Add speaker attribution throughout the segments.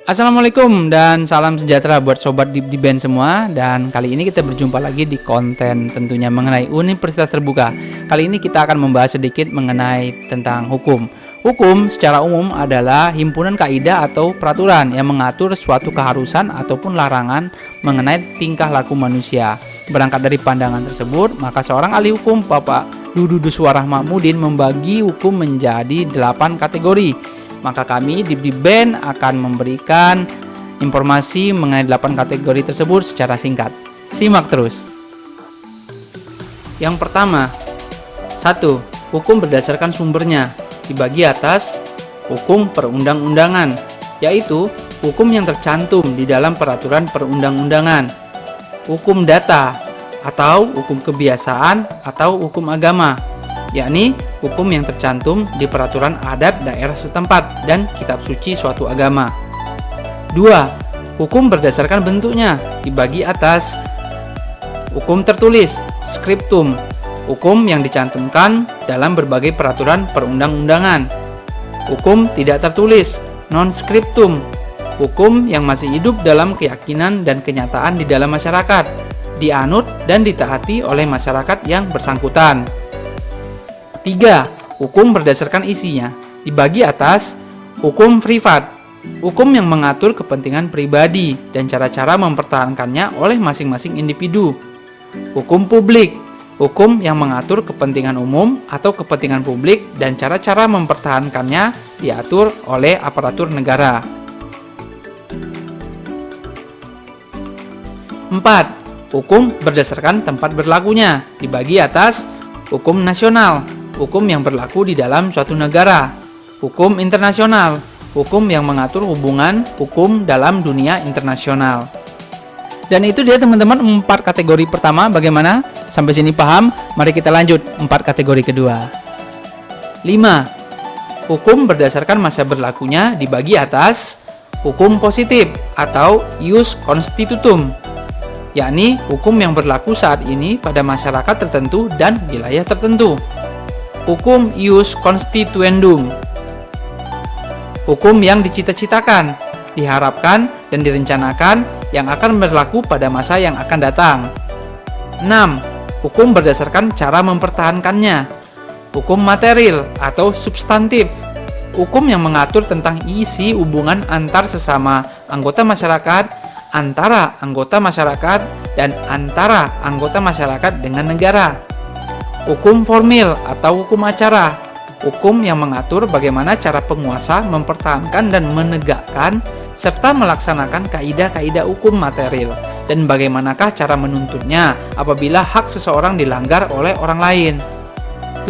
Speaker 1: Assalamualaikum dan salam sejahtera buat sobat di band semua. Dan kali ini kita berjumpa lagi di konten tentunya mengenai Universitas Terbuka. Kali ini kita akan membahas sedikit mengenai tentang hukum. Hukum secara umum adalah himpunan kaidah atau peraturan yang mengatur suatu keharusan ataupun larangan mengenai tingkah laku manusia. Berangkat dari pandangan tersebut, maka seorang ahli hukum Bapak Dududu Rahmudin membagi hukum menjadi 8 kategori. Maka kami di band akan memberikan informasi mengenai 8 kategori tersebut secara singkat. Simak terus. Yang pertama, 1. Hukum berdasarkan sumbernya. Dibagi atas hukum perundang-undangan, yaitu hukum yang tercantum di dalam peraturan perundang-undangan. Hukum data atau hukum kebiasaan atau hukum agama, yakni hukum yang tercantum di peraturan adat daerah setempat dan kitab suci suatu agama. 2. Hukum berdasarkan bentuknya, dibagi atas hukum tertulis, scriptum, hukum yang dicantumkan dalam berbagai peraturan perundang-undangan. Hukum tidak tertulis, non-scriptum, hukum yang masih hidup dalam keyakinan dan kenyataan di dalam masyarakat, dianut dan ditaati oleh masyarakat yang bersangkutan. 3. Hukum berdasarkan isinya, dibagi atas hukum privat, hukum yang mengatur kepentingan pribadi dan cara-cara mempertahankannya oleh masing-masing individu. Hukum publik, hukum yang mengatur kepentingan umum atau kepentingan publik dan cara-cara mempertahankannya diatur oleh aparatur negara. 4. Hukum berdasarkan tempat berlakunya, dibagi atas hukum nasional, hukum yang berlaku di dalam suatu negara, hukum internasional, hukum yang mengatur hubungan hukum dalam dunia internasional. Dan itu dia teman-teman 4 kategori pertama. Bagaimana? Sampai sini paham? Mari kita lanjut 4 kategori kedua. 5. Hukum berdasarkan masa berlakunya dibagi atas hukum positif atau ius constitutum, yakni hukum yang berlaku saat ini pada masyarakat tertentu dan wilayah tertentu. Hukum ius constituendum, hukum yang dicita-citakan, diharapkan, dan direncanakan yang akan berlaku pada masa yang akan datang. 6. Hukum berdasarkan cara mempertahankannya. Hukum material atau substantif, hukum yang mengatur tentang isi hubungan antar sesama anggota masyarakat, antara anggota masyarakat, dan antara anggota masyarakat dengan negara. Hukum formil atau hukum acara, hukum yang mengatur bagaimana cara penguasa mempertahankan dan menegakkan serta melaksanakan kaidah-kaidah hukum material dan bagaimanakah cara menuntutnya apabila hak seseorang dilanggar oleh orang lain.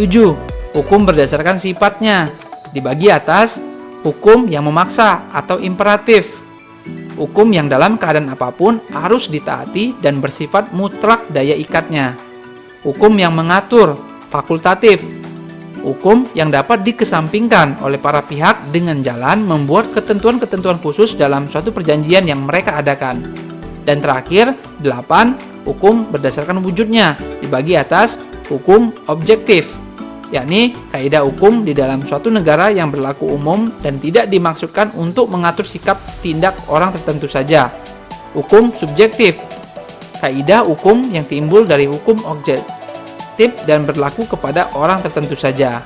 Speaker 1: 7. Hukum berdasarkan sifatnya, dibagi atas hukum yang memaksa atau imperatif, hukum yang dalam keadaan apapun harus ditaati dan bersifat mutlak daya ikatnya. Hukum yang mengatur, fakultatif, hukum yang dapat dikesampingkan oleh para pihak dengan jalan membuat ketentuan-ketentuan khusus dalam suatu perjanjian yang mereka adakan. Dan terakhir, 8. Hukum berdasarkan wujudnya, dibagi atas hukum objektif, yakni kaidah hukum di dalam suatu negara yang berlaku umum dan tidak dimaksudkan untuk mengatur sikap tindak orang tertentu saja. Hukum subjektif, kaidah hukum yang timbul dari hukum objektif dan berlaku kepada orang tertentu saja.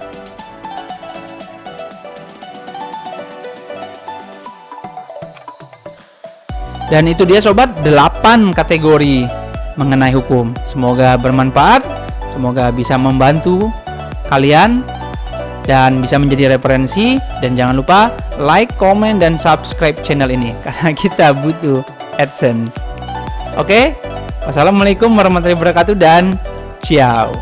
Speaker 1: Dan itu dia sobat 8 kategori mengenai hukum. Semoga bermanfaat, semoga bisa membantu kalian dan bisa menjadi referensi. Dan jangan lupa like, komen, dan subscribe channel ini karena kita butuh AdSense. Oke, wassalamualaikum warahmatullahi wabarakatuh dan ciao.